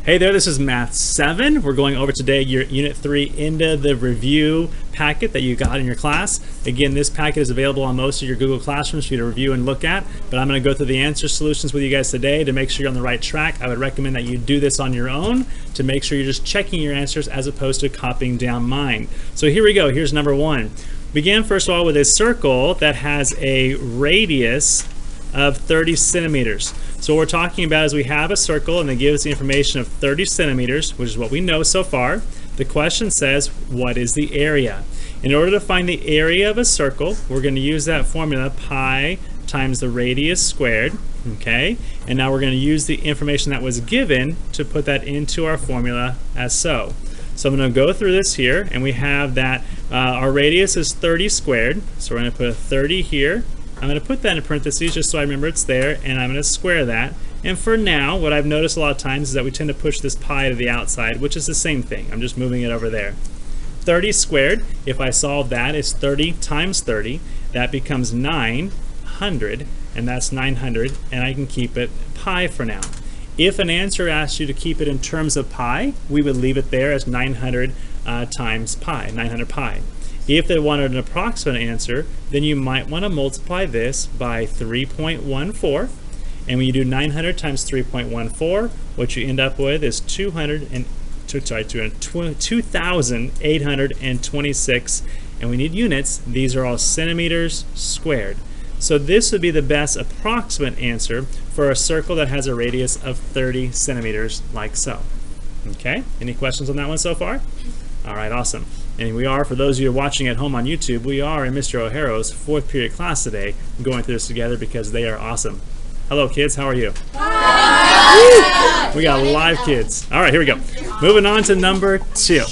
Hey there, this is Math 7. We're going over today your Unit 3 into the review packet that you got in your class. Again, this packet is available on most of your Google Classrooms for you to review and look at, but I'm going to go through the answer solutions with you guys today to make sure you're on the right track. I would recommend that you do this on your own to make sure you're just checking your answers as opposed to copying down mine. So here we go. Here's number 1. Begin first of all with a circle that has a radius of 30 centimeters. So what we're talking about is we have a circle and they give us the information of 30 centimeters, which is what we know so far. The question says, what is the area? In order to find the area of a circle, we're going to use that formula, pi times the radius squared, okay? And now we're going to use the information that was given to put that into our formula as so. So I'm going to go through this here, and we have that our radius is 30 squared, so we're going to put a 30 here. I'm going to put that in parentheses just so I remember it's there, and I'm going to square that. And for now, what I've noticed a lot of times is that we tend to push this pi to the outside, which is the same thing. I'm just moving it over there. 30 squared, if I solve that, is 30 times 30. That becomes 900, and that's 900, and I can keep it pi for now. If an answer asks you to keep it in terms of pi, we would leave it there as 900 times pi, 900 pi. If they wanted an approximate answer, then you might want to multiply this by 3.14. And when you do 900 times 3.14, what you end up with is 2,826. And we need units. These are all centimeters squared. So this would be the best approximate answer for a circle that has a radius of 30 centimeters, like so. Okay, any questions on that one so far? All right, awesome. And we are, for those of you watching at home on YouTube, we are in Mr. O'Hara's 4th period class today, going through this together because they are awesome. Hello kids, how are you? Hi. We got live kids. All right, here we go. Moving on to number 2.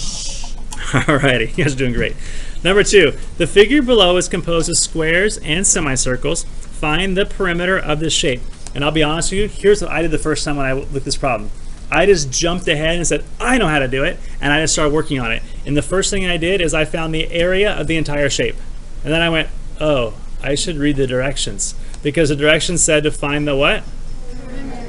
All righty, you guys are doing great. Number 2, the figure below is composed of squares and semicircles. Find the perimeter of the shape. And I'll be honest with you, here's what I did the first time when I looked at this problem. I just jumped ahead and said, I know how to do it, and I just started working on it. And the first thing I did is I found the area of the entire shape. And then I went, oh, I should read the directions. Because the directions said to find the what?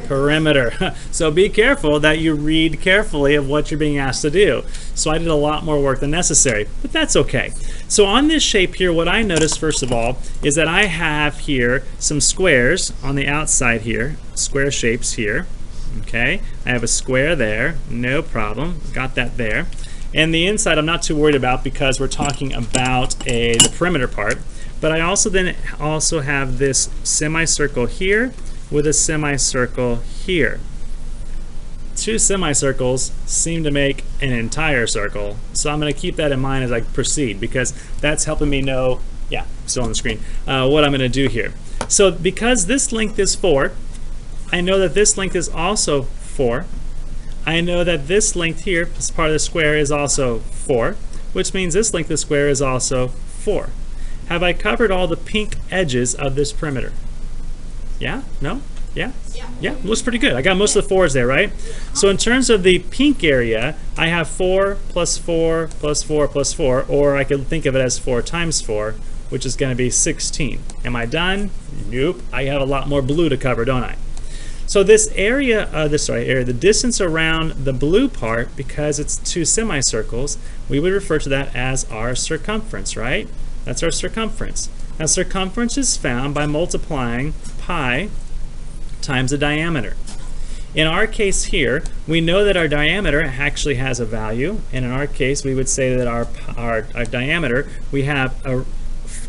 Perimeter. So be careful that you read carefully of what you're being asked to do. So I did a lot more work than necessary, but that's okay. So on this shape here, what I noticed first of all is that I have here some squares on the outside here, square shapes here. Okay, I have a square there, no problem, got that there. And the inside I'm not too worried about because we're talking about the perimeter part. But I also have this semicircle here with a semicircle here. 2 semicircles seem to make an entire circle, so I'm going to keep that in mind as I proceed because that's helping me know, yeah, still on the screen, what I'm going to do here. So because this length is 4, I know that this length is also 4. I know that this length here, this part of the square, is also 4, which means this length of the square is also 4. Have I covered all the pink edges of this perimeter? Yeah? No? Yeah? Yeah, looks pretty good. I got most of the 4s there, right? So in terms of the pink area, I have 4 plus 4 plus 4 plus 4, or I could think of it as 4 times 4, which is going to be 16. Am I done? Nope. I have a lot more blue to cover, don't I? So this area, the distance around the blue part, because it's 2 semicircles, we would refer to that as our circumference, right? That's our circumference. Now circumference is found by multiplying pi times the diameter. In our case here, we know that our diameter actually has a value, and in our case we would say that our diameter, we have a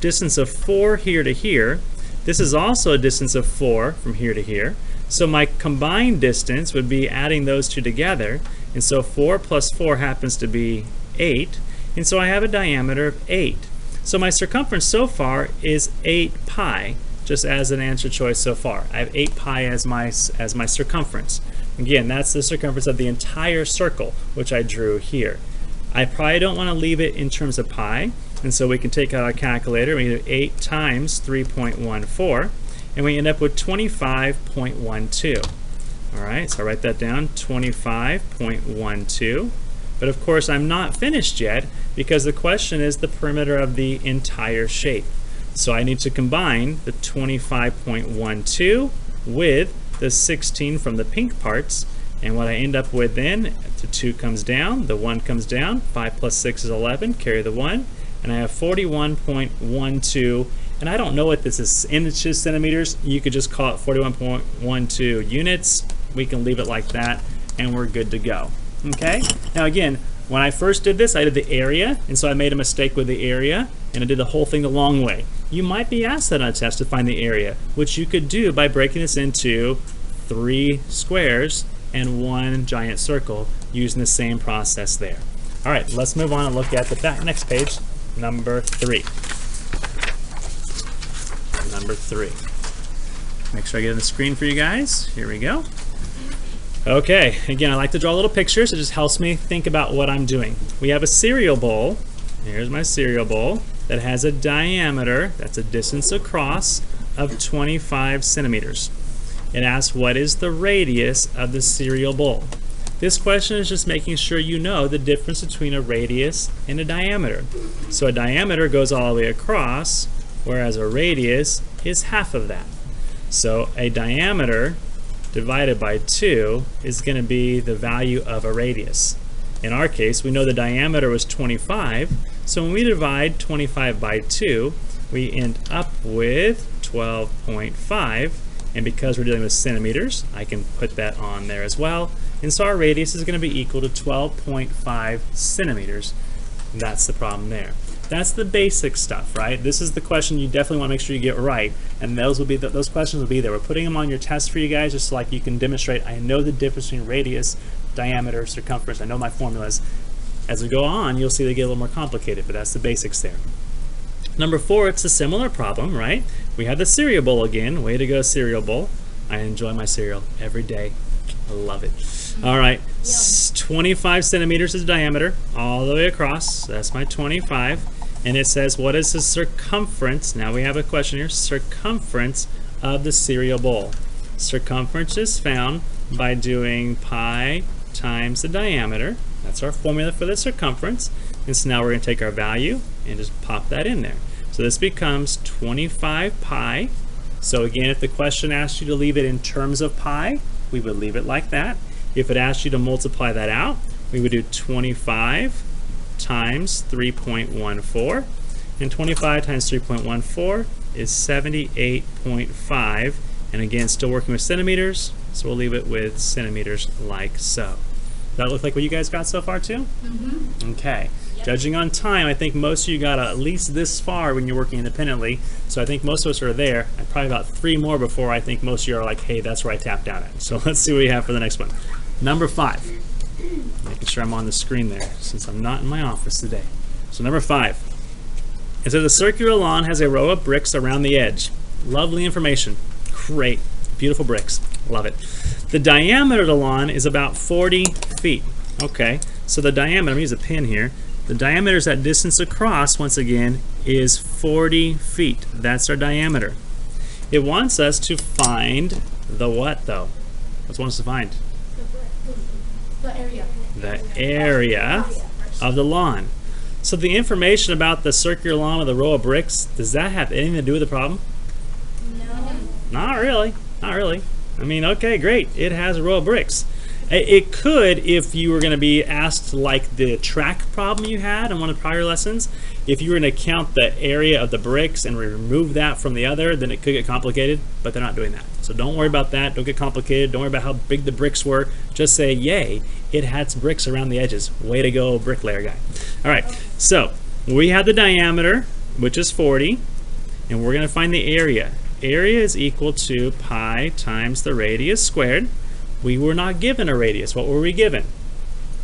distance of 4 here to here. This is also a distance of 4 from here to here. So my combined distance would be adding those two together, and so 4 plus 4 happens to be 8, and so I have a diameter of 8. So my circumference so far is 8 pi, just as an answer choice so far. I have 8 pi as my circumference. Again, that's the circumference of the entire circle, which I drew here. I probably don't want to leave it in terms of pi, and so we can take out our calculator. We do 8 times 3.14. and we end up with 25.12. All right, so I write that down, 25.12. But of course, I'm not finished yet because the question is the perimeter of the entire shape. So I need to combine the 25.12 with the 16 from the pink parts, And what I end up with then, the 2 comes down, the 1 comes down, 5 plus 6 is 11, carry the 1, and I have 41.12, and I don't know what this is, inches, centimeters, you could just call it 41.12 units. We can leave it like that, and we're good to go. Okay, now again, when I first did this, I did the area, and so I made a mistake with the area, and I did the whole thing the long way. You might be asked that on a test to find the area, which you could do by breaking this into 3 squares and 1 giant circle using the same process there. All right, let's move on and look at the next page, number 3. Number 3. Make sure I get on the screen for you guys. Here we go. Okay, again, I like to draw little pictures. It just helps me think about what I'm doing. We have a cereal bowl. Here's my cereal bowl that has a diameter, that's a distance across, of 25 centimeters. It asks what is the radius of the cereal bowl. This question is just making sure you know the difference between a radius and a diameter. So a diameter goes all the way across, whereas a radius is half of that. So a diameter divided by 2 is going to be the value of a radius. In our case, we know the diameter was 25, so when we divide 25 by 2, we end up with 12.5, and because we're dealing with centimeters, I can put that on there as well. And so our radius is going to be equal to 12.5 centimeters. That's the problem there. That's the basic stuff, right? This is the question you definitely want to make sure you get right, and those questions will be there. We're putting them on your test for you guys, just so like you can demonstrate. I know the difference between radius, diameter, circumference. I know my formulas. As we go on, you'll see they get a little more complicated, but that's the basics there. Number 4, it's a similar problem, right? We have the cereal bowl again. Way to go, cereal bowl. I enjoy my cereal every day. I love it. All right, 25 centimeters is the diameter all the way across. That's my 25. And it says, what is the circumference? Now we have a question here. Circumference of the cereal bowl. Circumference is found by doing pi times the diameter. That's our formula for the circumference. And so now we're going to take our value and just pop that in there. So this becomes 25 pi. So again, if the question asked you to leave it in terms of pi, we would leave it like that. If it asked you to multiply that out, we would do 25 times 3.14, and 25 times 3.14 is 78.5, and again, still working with centimeters, so we'll leave it with centimeters like so. Does that look like what you guys got so far too? Mm-hmm. Okay. Yep. Judging on time, I think most of you got at least this far when you're working independently, so I think most of us are there. I'm probably about 3 more before I think most of you are like, hey, that's where I tapped out at. So let's see what we have for the next one. Number 5. Making sure I'm on the screen there since I'm not in my office today. So number 5. It says a circular lawn has a row of bricks around the edge. Lovely information. Great. Beautiful bricks. Love it. The diameter of the lawn is about 40 feet. Okay, so the diameter, I'm going to use a pin here. The diameter is that distance across, once again, is 40 feet. That's our diameter. It wants us to find the what, though? What's it want us to find? The area. The area of the lawn. So the information about the circular lawn with a row of bricks, does that have anything to do with the problem? No. Not really. Not really. I mean, okay, great. It has a row of bricks. It could if you were going to be asked like the track problem you had in one of the prior lessons. If you were going to count the area of the bricks and remove that from the other, then it could get complicated, but they're not doing that. So don't worry about that. Don't get complicated. Don't worry about how big the bricks were. Just say, yay, it had some bricks around the edges. Way to go, bricklayer guy. All right, so we have the diameter, which is 40, and we're going to find the area. Area is equal to pi times the radius squared. We were not given a radius. What were we given?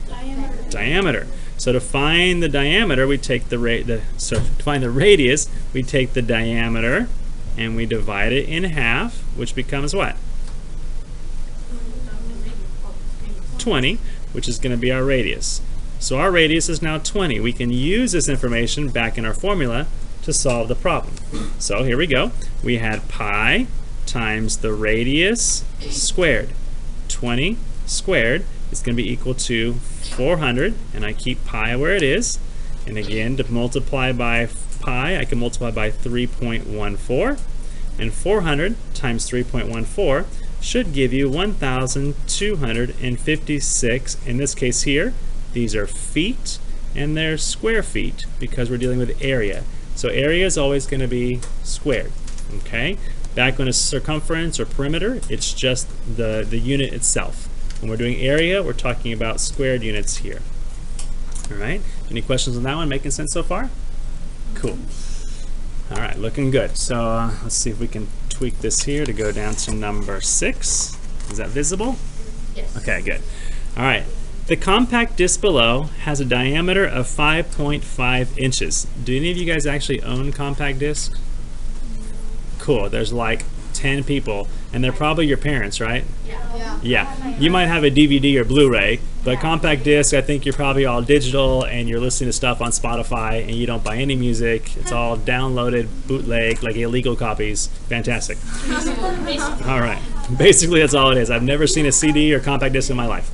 Diameter. Diameter. So to find the diameter, we take to find the radius, we take the diameter and we divide it in half, which becomes what? 20, which is going to be our radius. So our radius is now 20. We can use this information back in our formula to solve the problem. So here we go. We had pi times the radius squared. 20 squared is going to be equal to 400, and I keep pi where it is. And again, to multiply by pi, I can multiply by 3.14, and 400 times 3.14 should give you 1,256. In this case here, these are feet and they're square feet because we're dealing with area. So area is always going to be squared. Okay? Back when it's circumference or perimeter, it's just the unit itself. When we're doing area, we're talking about squared units here. All right? Any questions on that one? Making sense so far? Cool. All right, looking good. So let's see if we can tweak this here to go down to number 6. Is that visible? Yes. Okay, good. All right. The compact disc below has a diameter of 5.5 inches. Do any of you guys actually own compact discs? Cool. There's like 10 people, and they're probably your parents, right? Yeah. Yeah. You might have a DVD or Blu-ray, but compact disc, I think you're probably all digital and you're listening to stuff on Spotify and you don't buy any music. It's all downloaded, bootleg, like illegal copies. Fantastic. All right. Basically, that's all it is. I've never seen a CD or compact disc in my life.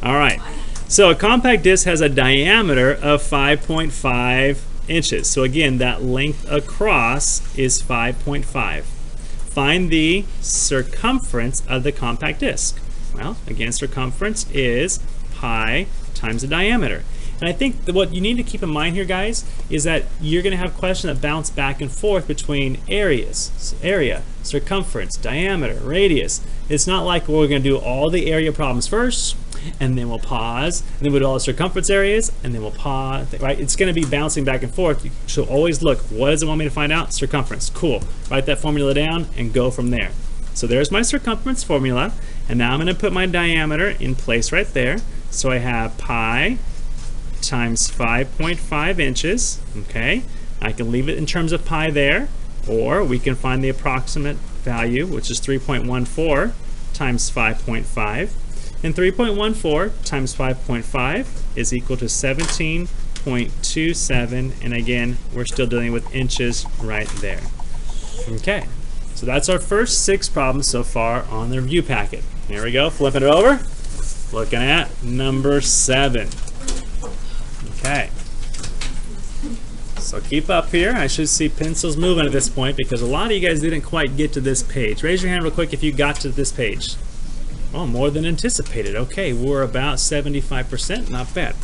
All right. So a compact disc has a diameter of 5.5 inches. So again, that length across is 5.5. Find the circumference of the compact disc. Well, again, circumference is pi times the diameter. And I think that what you need to keep in mind here, guys, is that you're going to have questions that bounce back and forth between areas. So area, circumference, diameter, radius. It's not like we're going to do all the area problems first, and then we'll pause, and then we'll do all the circumference areas, and then we'll pause, right? It's going to be bouncing back and forth. So always look, what does it want me to find out? Circumference. Cool. Write that formula down and go from there. So there's my circumference formula, and now I'm going to put my diameter in place right there. So I have pi times 5.5 inches, okay? I can leave it in terms of pi there, or we can find the approximate value, which is 3.14 times 5.5. And 3.14 times 5.5 is equal to 17.27. And again, we're still dealing with inches right there. Okay, so that's our first 6 problems so far on the review packet. Here we go, flipping it over. Looking at number 7. Okay. So keep up here. I should see pencils moving at this point because a lot of you guys didn't quite get to this page. Raise your hand real quick if you got to this page. Oh, more than anticipated. Okay, we're about 75%. Not bad.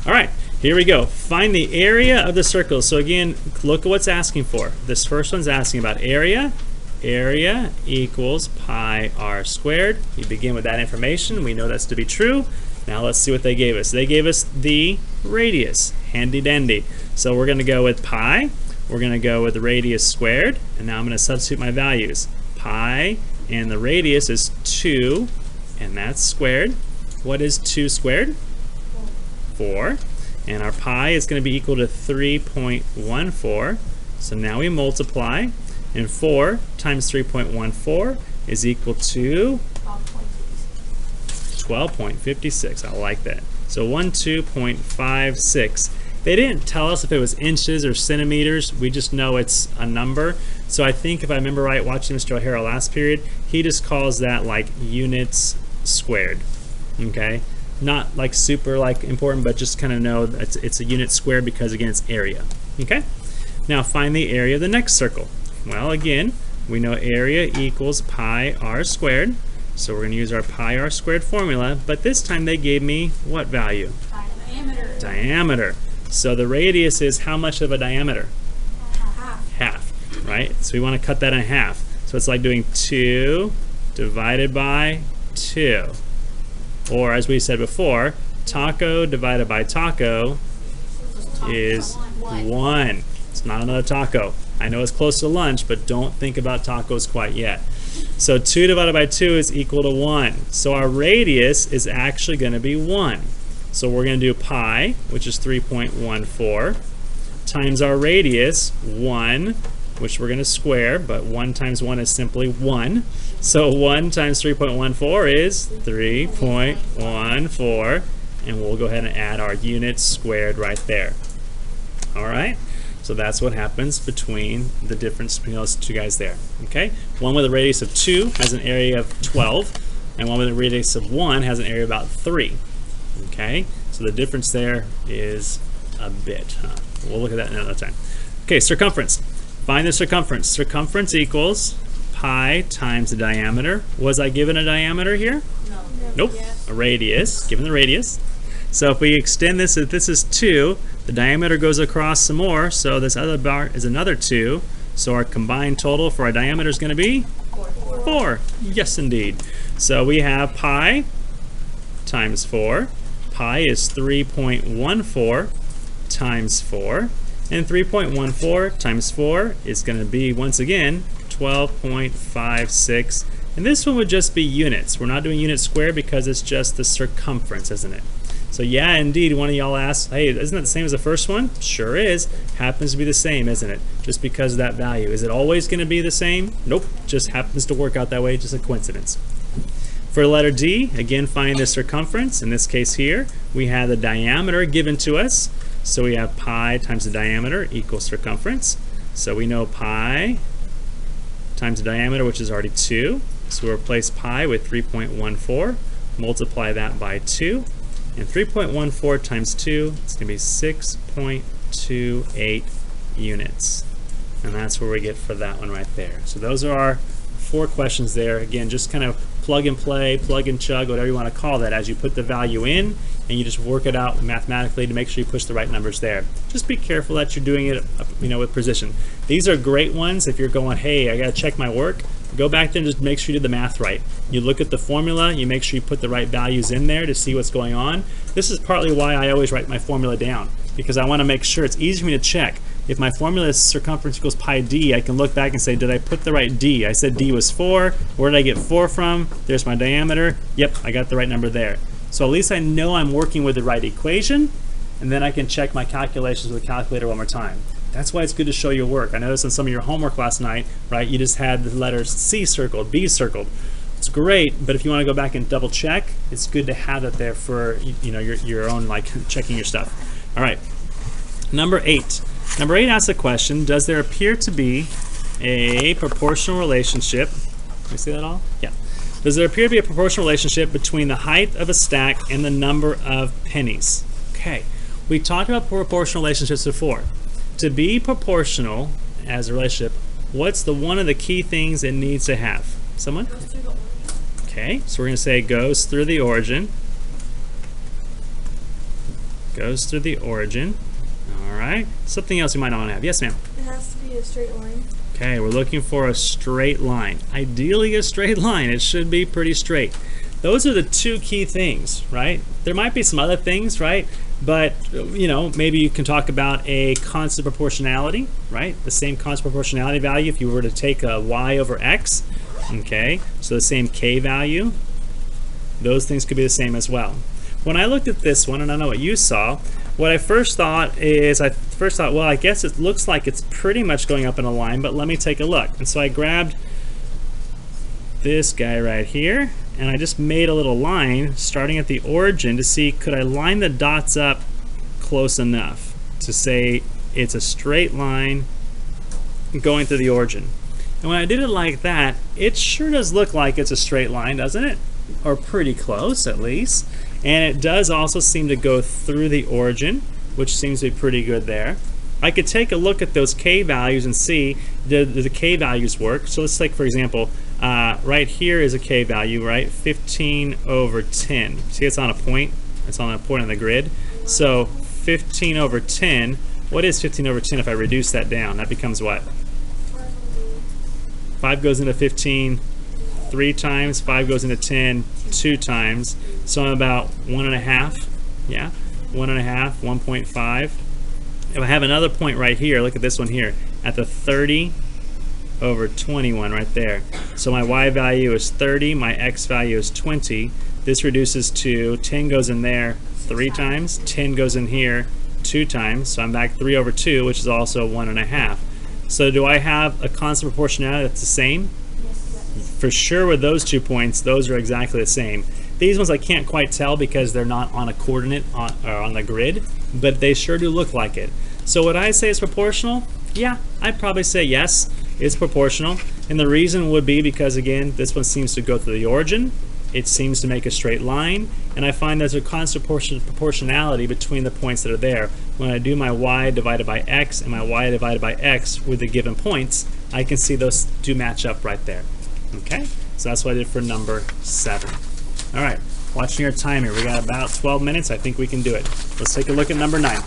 All right, here we go. Find the area of the circle. So again, look at what's asking for. This first one's asking about area. Area equals pi r squared. You begin with that information. We know that's to be true. Now let's see what they gave us. They gave us the radius. Handy dandy. So we're going to go with pi. We're going to go with the radius squared. And now I'm going to substitute my values. Pi and the radius is 2. And that's squared. What is 2 squared? 4. And our pi is going to be equal to 3.14. So now we multiply. And 4 times 3.14 is equal to 12.56. I like that. So 12.56. They didn't tell us if it was inches or centimeters. We just know it's a number. So I think if I remember right, watching Mr. O'Hara last period, he just calls that like units squared. Okay, not like super like important, but just kind of know that it's a unit squared because again it's area. Okay, now find the area of the next circle. Well, again, we know area equals pi r squared. So we're going to use our pi r squared formula, but this time they gave me what value? Diameter. Diameter. So the radius is how much of a diameter? Half, right? So we want to cut that in half. So it's like doing 2 divided by 2. Or as we said before, taco divided by taco is 1. It's not another taco. I know it's close to lunch, but don't think about tacos quite yet. So 2 divided by 2 is equal to 1. So our radius is actually going to be 1. So we're going to do pi, which is 3.14, times our radius, 1, which we're going to square, but 1 times 1 is simply 1. So 1 times 3.14 is 3.14, and we'll go ahead and add our units squared right there. All right? So that's what happens between the difference between those two guys there. Okay? One with a radius of 2 has an area of 12, and one with a radius of 1 has an area of about 3. Okay? So the difference there is a bit. We'll look at that another time. Okay, circumference. Find the circumference. Circumference equals pi times the diameter. Was I given a diameter here? No. Nope. A radius, given the radius. So if we extend this, if this is 2, the diameter goes across some more, so this other bar is another 2. So our combined total for our diameter is going to be 4. Yes, indeed. So we have pi times 4. Pi is 3.14 times 4. And 3.14 times 4 is going to be, once again, 12.56. And this one would just be units. We're not doing units squared because it's just the circumference, isn't it? So yeah, indeed, one of y'all asked, hey, isn't that the same as the first one? Sure is. Happens to be the same, isn't it? Just because of that value. Is it always going to be the same? Nope. Just happens to work out that way. Just a coincidence. For letter D, again, find the circumference. In this case here, we have the diameter given to us. So we have pi times the diameter equals circumference. So we know pi times the diameter, which is already 2. So we'll replace pi with 3.14, multiply that by 2. And 3.14 times 2, it's going to be 6.28 units. And that's where we get for that one right there. So those are our 4 questions there. Again, just kind of plug and play, plug and chug, whatever you want to call that, as you put the value in and you just work it out mathematically to make sure you push the right numbers there. Just be careful that you're doing it, with precision. These are great ones if you're going, hey, I got to check my work. Go back there and just make sure you do the math right. You look at the formula, you make sure you put the right values in there to see what's going on. This is partly why I always write my formula down, because I want to make sure it's easy for me to check. If my formula is circumference equals pi d, I can look back and say, did I put the right d? I said d was 4. Where did I get 4 from? There's my diameter. Yep, I got the right number there. So at least I know I'm working with the right equation, and then I can check my calculations with a calculator one more time. That's why it's good to show your work. I noticed in some of your homework last night, right, you just had the letters C circled, B circled. It's great, but if you want to go back and double check, it's good to have that there for your own, like, checking your stuff. All right, number 8. Number 8 asks a question, does there appear to be a proportional relationship? Can we see that all? Yeah. Does there appear to be a proportional relationship between the height of a stack and the number of pennies? Okay, we talked about proportional relationships before. To be proportional as a relationship, what's one of the key things it needs to have? Someone? Goes through the origin. Okay, so we're going to say goes through the origin. Goes through the origin. All right. Something else you might not want to have. Yes, ma'am? It has to be a straight line. Okay, we're looking for a straight line. Ideally a straight line. It should be pretty straight. Those are the 2 key things, right? There might be some other things, right? But, maybe you can talk about a constant proportionality, right? The same constant proportionality value if you were to take a y over x, okay? So the same k value, those things could be the same as well. When I looked at this one, and I know what you saw, what I first thought is, well, I guess it looks like it's pretty much going up in a line, but let me take a look. And so I grabbed this guy right here, and I just made a little line starting at the origin to see, could I line the dots up close enough to say it's a straight line going through the origin. And when I did it like that, it sure does look like it's a straight line, doesn't it? Or pretty close, at least. And it does also seem to go through the origin, which seems to be pretty good there. I could take a look at those k values and see, do the k values work? So let's take, for example, right here is a k value, right? 15 over 10. See, it's on a point. It's on a point on the grid. So 15 over 10. What is 15 over 10 if I reduce that down? That becomes what? 5 goes into 15 3 times. 5 goes into 10 2 times. So I'm about 1.5. Yeah, 1.5, 1.5. If I have another point right here, look at this one here, at the 30 over 21 right there. So my y value is 30, my x value is 20. This reduces to 10 goes in there 3 times, 10 goes in here 2 times, so I'm back 3 over 2, which is also 1.5. So do I have a constant proportionality that's the same? Yes. For sure with those 2 points, those are exactly the same. These ones I can't quite tell because they're not on a coordinate on the grid, but they sure do look like it. So would I say it's proportional? Yeah, I'd probably say yes, it's proportional. And the reason would be because, again, this one seems to go through the origin. It seems to make a straight line, and I find there's a constant proportionality between the points that are there. When I do my y divided by x and my y divided by x with the given points, I can see those do match up right there. Okay, so that's what I did for number 7. All right, watching our timer. We got about 12 minutes. I think we can do it. Let's take a look at number 9.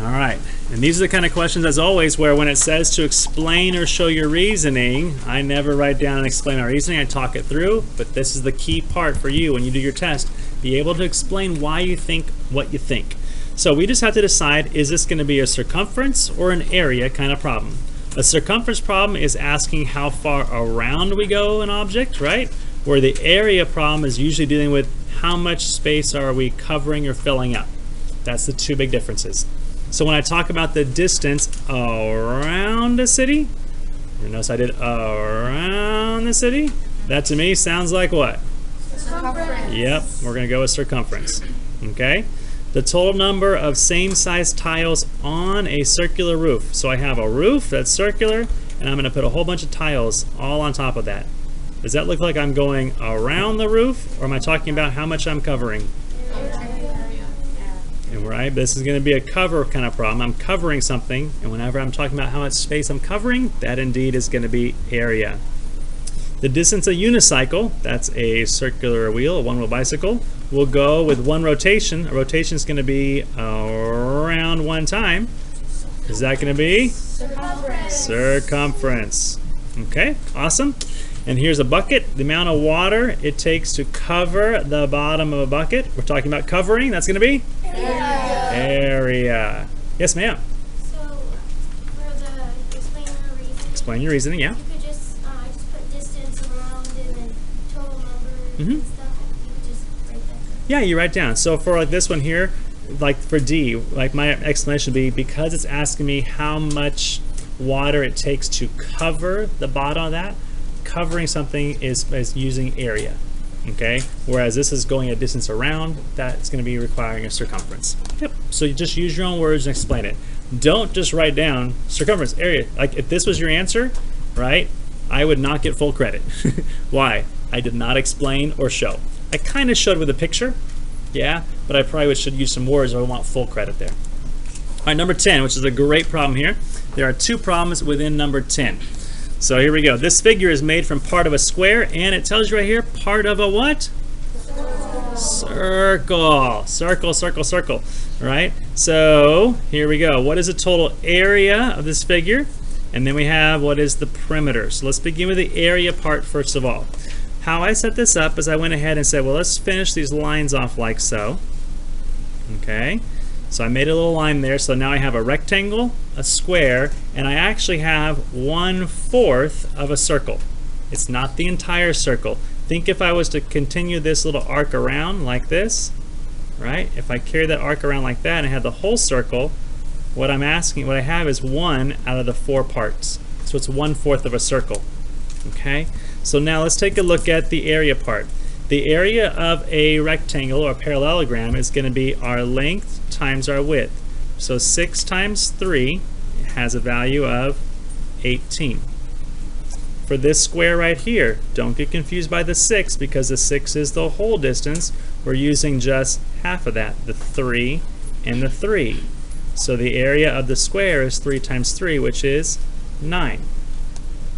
All right, and these are the kind of questions, as always, where when it says to explain or show your reasoning, I never write down and explain my reasoning. I talk it through, but this is the key part for you when you do your test. Be able to explain why you think what you think. So we just have to decide, is this going to be a circumference or an area kind of problem? A circumference problem is asking how far around we go an object, right? Where the area problem is usually dealing with how much space are we covering or filling up. That's the two big differences. So when I talk about the distance around a city, you notice I did around the city. That to me sounds like what? Circumference. Yep, we're going to go with circumference. Okay? The total number of same-sized tiles on a circular roof. So I have a roof that's circular, and I'm going to put a whole bunch of tiles all on top of that. Does that look like I'm going around the roof, or am I talking about how much I'm covering? And right, this is going to be a cover kind of problem. I'm covering something, and whenever I'm talking about how much space I'm covering, that indeed is going to be area. The distance of unicycle, that's a circular wheel, a one-wheel bicycle, will go with one rotation. A rotation is going to be around one time. Is that going to be? Circumference. Circumference. Okay, awesome. And here's a bucket. The amount of water it takes to cover the bottom of a bucket. We're talking about covering. That's going to be? Area. Area. Yes, ma'am. So, for the Explain your reasoning, yeah. you could just put distance around and then total number Mhm. and stuff. You could just write that down. Yeah, you write down. So for like this one here, like for D, like my explanation would be because it's asking me how much water it takes to cover the bottom of that, covering something is using area, okay? Whereas this is going a distance around, that's going to be requiring a circumference. Yep, so you just use your own words and explain it. Don't just write down circumference, area. Like if this was your answer, right, I would not get full credit. Why? I did not explain or show. I kind of showed with a picture, yeah, but I probably should use some words or I want full credit there. All right, number 10, which is a great problem here. There are 2 problems within number 10. So here we go. This figure is made from part of a square, and it tells you right here, part of a what? Circle. Circle, circle, circle. All right, so here we go. What is the total area of this figure? And then we have what is the perimeter. So let's begin with the area part first of all. How I set this up is I went ahead and said, well, let's finish these lines off like so. Okay. So I made a little line there, so now I have a rectangle, a square, and I actually have 1/4 of a circle. It's not the entire circle. Think if I was to continue this little arc around like this, right? If I carry that arc around like that and I have the whole circle, what I have is 1 out of the 4 parts. So it's 1/4 of a circle, okay? So now let's take a look at the area part. The area of a rectangle or parallelogram is going to be our length times our width. So 6 times 3 has a value of 18. For this square right here, don't get confused by the 6 because the 6 is the whole distance. We're using just half of that, the 3 and the 3. So the area of the square is 3 times 3, which is 9.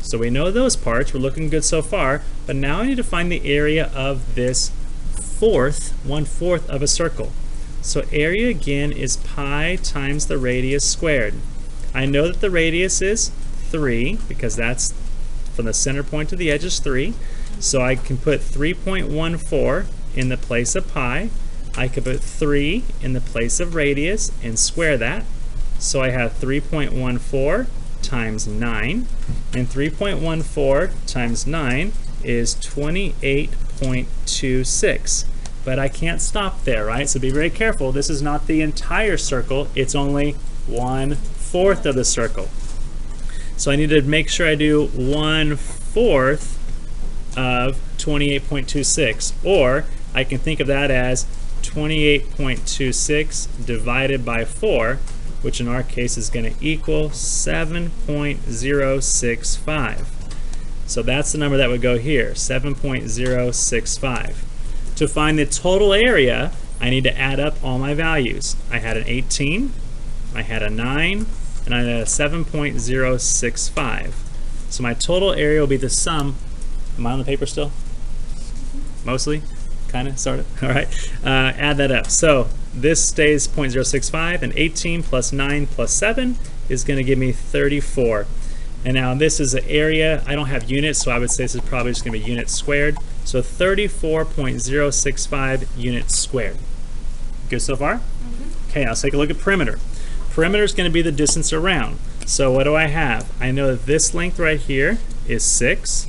So we know those parts, we're looking good so far, but now I need to find the area of this 1/4 of a circle. So area again is pi times the radius squared. I know that the radius is 3 because that's from the center point to the edge is 3. So I can put 3.14 in the place of pi. I could put 3 in the place of radius and square that. So I have 3.14 times 9, and 3.14 times 9 is 28.26. But I can't stop there, right? So be very careful. This is not the entire circle. It's only 1/4 of the circle. So I need to make sure I do 1/4 of 28.26, or I can think of that as 28.26 divided by 4, which in our case is going to equal 7.065. So that's the number that would go here, 7.065. To find the total area, I need to add up all my values. I had an 18, I had a 9, and I had a 7.065. So my total area will be the sum. Am I on the paper still? Mostly? Kind of? Sort of? All right. Add that up. So this stays 0.065, and 18 plus 9 plus 7 is going to give me 34. And now this is an area. I don't have units, so I would say this is probably just going to be units squared. So 34.065 units squared. Good so far? Okay, now let's take a look at perimeter. Perimeter is going to be the distance around. So what do I have? I know that this length right here is 6.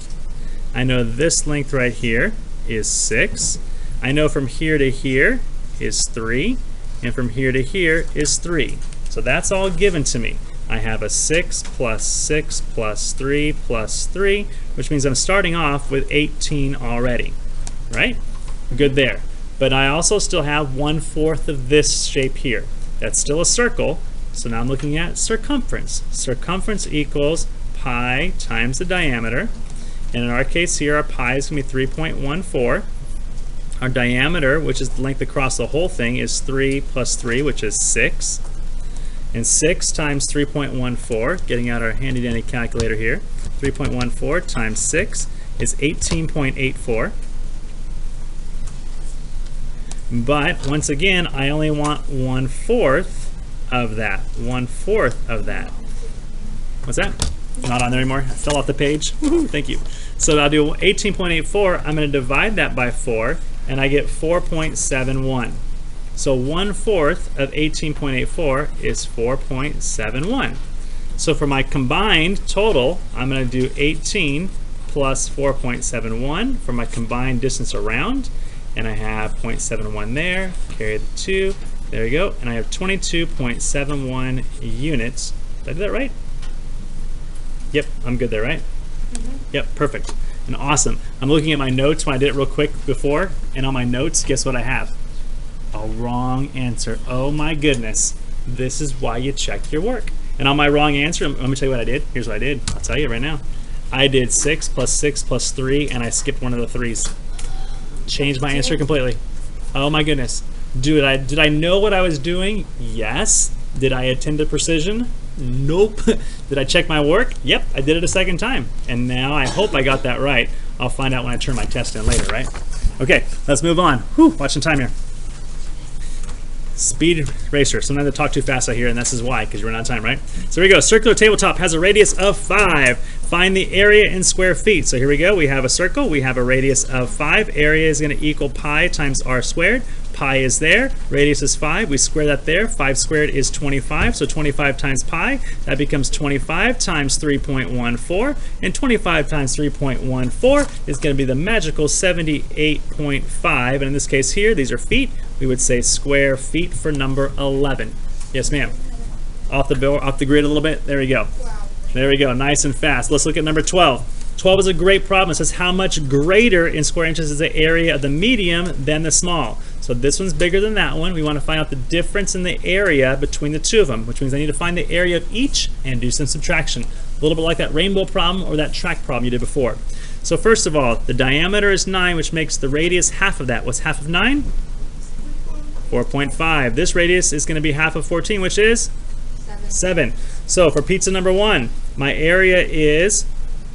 I know this length right here is 6. I know from here to here is 3. And from here to here is 3. So that's all given to me. I have a 6 plus 6 plus 3 plus 3, which means I'm starting off with 18 already, right? Good there. But I also still have 1/4 of this shape here. That's still a circle, so now I'm looking at circumference. Circumference equals pi times the diameter, and in our case here, our pi is going to be 3.14. Our diameter, which is the length across the whole thing, is 3 plus 3, which is 6. And 6 times 3.14, getting out our handy-dandy calculator here, 3.14 times 6 is 18.84. But once again, I only want 1/4 of that. 1/4 of that. What's that? Not on there anymore. I fell off the page. Woohoo, thank you. So I'll do 18.84. I'm going to divide that by 4, and I get 4.71. So 1/4 of 18.84 is 4.71. So for my combined total, I'm going to do 18 plus 4.71 for my combined distance around. And I have 0.71 there, carry the 2, there you go, and I have 22.71 units. Did I do that right? Yep, I'm good there, right? Yep, perfect. And awesome. I'm looking at my notes when I did it real quick before, and on my notes, guess what I have? A wrong answer. Oh my goodness. This is why you check your work. And on my wrong answer, let me tell you what I did. Here's what I did. I'll tell you right now. I did 6 plus 6 plus 3, and I skipped one of the 3's. Changed my answer completely. Oh my goodness. Did I know what I was doing? Yes. Did I attend to precision? Nope. Did I check my work? Yep, I did it a second time. And now I hope I got that right. I'll find out when I turn my test in later, right? Okay, let's move on. Whew, watching time here. Speed racer. Sometimes I talk too fast out here, and this is why, because you're running out of time, right? So here we go. Circular tabletop has a radius of 5. Find the area in square feet. So here we go. We have a circle. We have a radius of 5. Area is going to equal pi times r squared. Pi is there. Radius is 5. We square that there. 5 squared is 25. So 25 times pi, that becomes 25 times 3.14. And 25 times 3.14 is going to be the magical 78.5. And in this case here, these are feet. We would say square feet for number 11. Yes, ma'am. Off the grid a little bit. There we go. There we go. Nice and fast. Let's look at number 12. 12 is a great problem. It says how much greater in square inches is the area of the medium than the small. So this one's bigger than that one. We want to find out the difference in the area between the two of them, which means I need to find the area of each and do some subtraction. A little bit like that rainbow problem or that track problem you did before. So first of all, the diameter is 9, which makes the radius half of that. What's half of 9? 4.5. This radius is going to be half of 14, which is 7. So for pizza number 1, my area is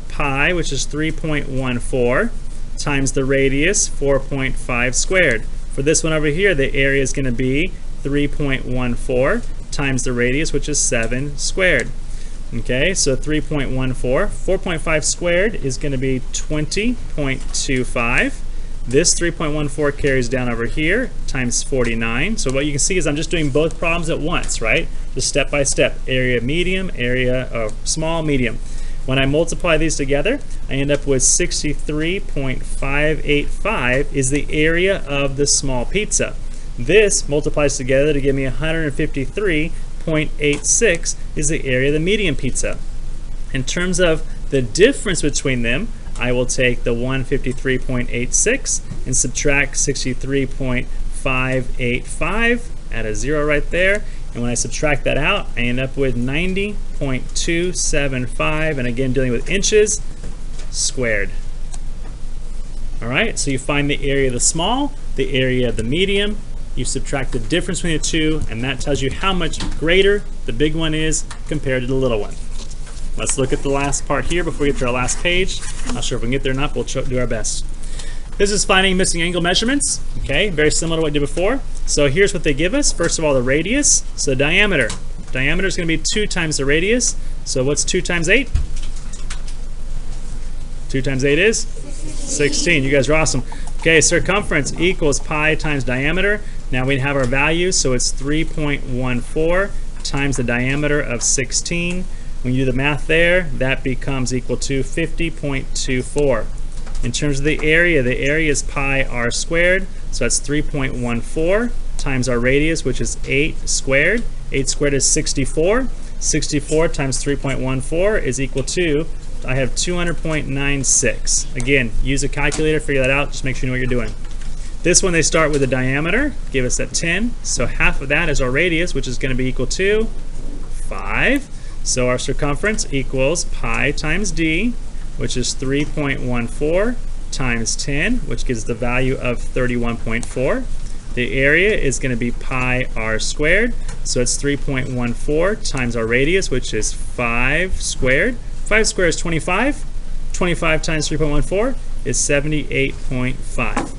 pi, which is 3.14, times the radius, 4.5 squared. For this one over here, the area is going to be 3.14 times the radius, which is 7 squared. Okay, so 3.14, 4.5 squared is going to be 20.25. This 3.14 carries down over here, times 49. So what you can see is I'm just doing both problems at once, right? Just step by step. Area medium, area small, medium. When I multiply these together, I end up with 63.585 is the area of the small pizza. This multiplies together to give me 153.86 is the area of the medium pizza. In terms of the difference between them, I will take the 153.86 and subtract 63.585, add a 0 right there, and when I subtract that out, I end up with 90.275, and again dealing with inches, squared. Alright, so you find the area of the small, the area of the medium, you subtract the difference between the two, and that tells you how much greater the big one is compared to the little one. Let's look at the last part here before we get to our last page. Not sure if we can get there or not, but we'll do our best. This is finding missing angle measurements. Okay, very similar to what we did before. So here's what they give us. First of all, the radius. So diameter. Diameter is going to be 2 times the radius. So what's 2 times 8? 2 times 8 is? 16. You guys are awesome. Okay, circumference equals pi times diameter. Now we have our values, so it's 3.14 times the diameter of 16. When you do the math there, that becomes equal to 50.24. In terms of the area is pi r squared, so that's 3.14 times our radius, which is 8 squared. 8 squared is 64. 64 times 3.14 is equal to, I have 200.96. Again, use a calculator, figure that out, just make sure you know what you're doing. This one they start with the diameter, give us that 10, so half of that is our radius, which is going to be equal to 5. So our circumference equals pi times d, which is 3.14 times 10, which gives the value of 31.4. The area is going to be pi r squared, so it's 3.14 times our radius, which is 5 squared. 5 squared is 25. 25 times 3.14 is 78.5.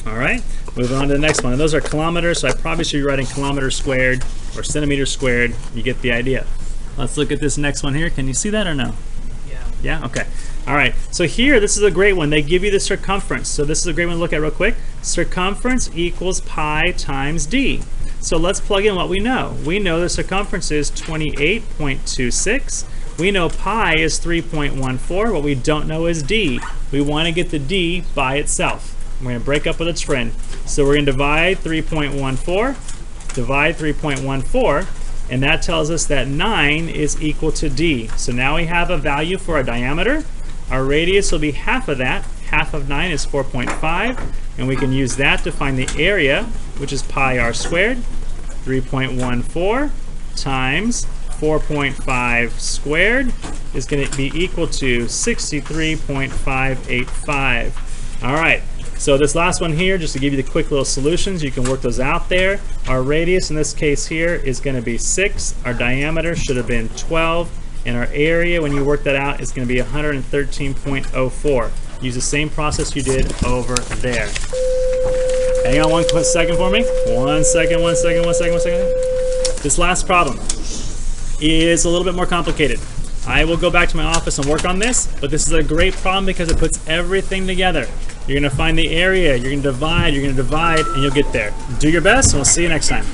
All right, moving on to the next one. And those are kilometers, so I probably should be writing kilometers squared or centimeters squared. You get the idea. Let's look at this next one here. Can you see that or no? Yeah, okay. All right, so here, this is a great one. They give you the circumference. So this is a great one to look at real quick. Circumference equals pi times d. So let's plug in what we know. We know the circumference is 28.26. We know pi is 3.14. What we don't know is d. We want to get the d by itself. We're going to break up with its friend. So we're going to divide 3.14, divide 3.14, and that tells us that 9 is equal to d. So now we have a value for our diameter. Our radius will be half of that. Half of 9 is 4.5, and we can use that to find the area, which is pi r squared. 3.14 times 4.5 squared is going to be equal to 63.585. All right. So this last one here, just to give you the quick little solutions, you can work those out there. Our radius in this case here is going to be 6. Our diameter should have been 12. And our area, when you work that out, is going to be 113.04. Use the same process you did over there. Hang on one quick second for me. One second. This last problem is a little bit more complicated. I will go back to my office and work on this, but this is a great problem because it puts everything together. You're going to find the area, you're going to divide, and you'll get there. Do your best, and we'll see you next time.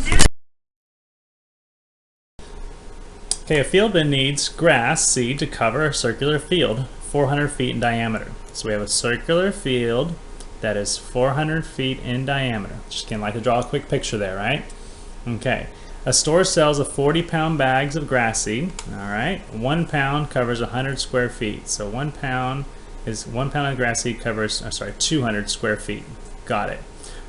Okay, a field then needs grass seed to cover a circular field 400 feet in diameter. So we have a circular field that is 400 feet in diameter. Just kind of like to draw a quick picture there, right? Okay. A store sells a 40-pound bags of grass seed. All right. 1 pound covers 100 square feet. So 1 pound is 1 pound of grass seed covers, 200 square feet. Got it.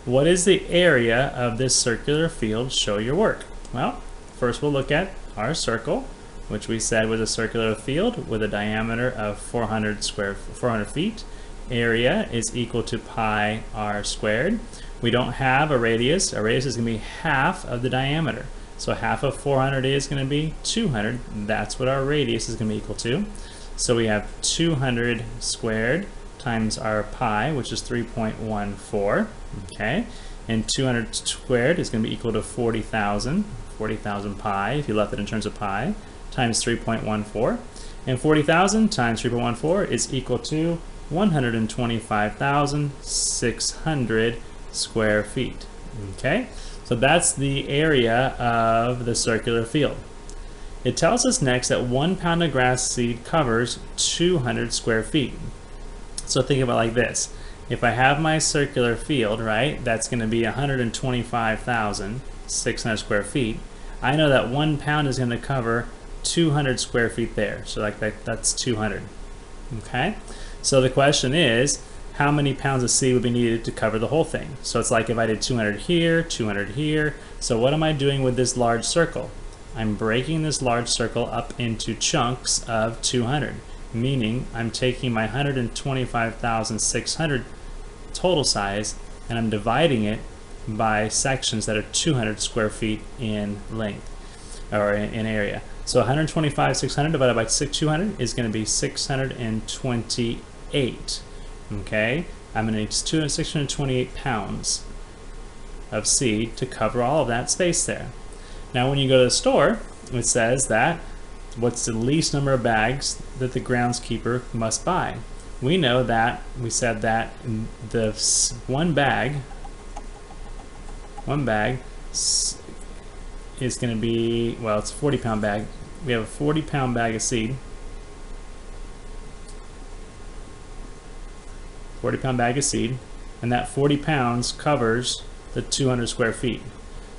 What is the area of this circular field? Show your work. Well, first we'll look at our circle, which we said was a circular field with a diameter of 400 feet. Area is equal to pi r squared. We don't have a radius. Our radius is going to be half of the diameter. So half of 400 is going to be 200. That's what our radius is going to be equal to. So we have 200 squared times our pi, which is 3.14. Okay, and 200 squared is going to be equal to 40,000. 40,000 pi, if you left it in terms of pi, times 3.14. And 40,000 times 3.14 is equal to 125,600 square feet. Okay, so that's the area of the circular field. It tells us next that 1 pound of grass seed covers 200 square feet. So think about it like this. If I have my circular field, right, that's going to be 125,600 square feet. I know that 1 pound is going to cover 200 square feet there. So like that's 200. Okay? So the question is, how many pounds of seed would be needed to cover the whole thing? So it's like if I did 200 here, 200 here. So what am I doing with this large circle? I'm breaking this large circle up into chunks of 200, meaning I'm taking my 125,600 total size and I'm dividing it by sections that are 200 square feet in length. or in area. So 125, 600 divided by 200 is going to be 628. Okay, I'm going to need 628 pounds of seed to cover all of that space there. Now when you go to the store, it says that what's the least number of bags that the groundskeeper must buy. We know that we said that the one bag is going to be, well, it's a 40-pound bag. We have a 40-pound bag of seed. 40-pound bag of seed, and that 40 pounds covers the 200 square feet.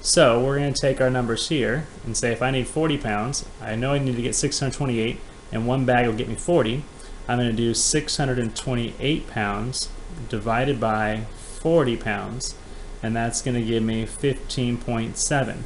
So we're going to take our numbers here and say if I need 40 pounds, I know I need to get 628, and one bag will get me 40. I'm going to do 628 pounds divided by 40 pounds, and that's going to give me 15.7.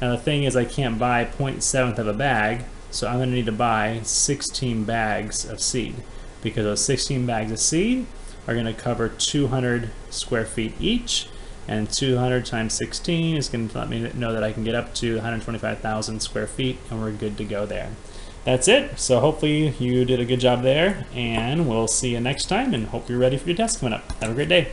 Now the thing is, I can't buy 0.7 of a bag, so I'm going to need to buy 16 bags of seed, because those 16 bags of seed are going to cover 200 square feet each, and 200 times 16 is going to let me know that I can get up to 125,000 square feet, and we're good to go there. That's it. So hopefully you did a good job there, and we'll see you next time, and hope you're ready for your test coming up. Have a great day.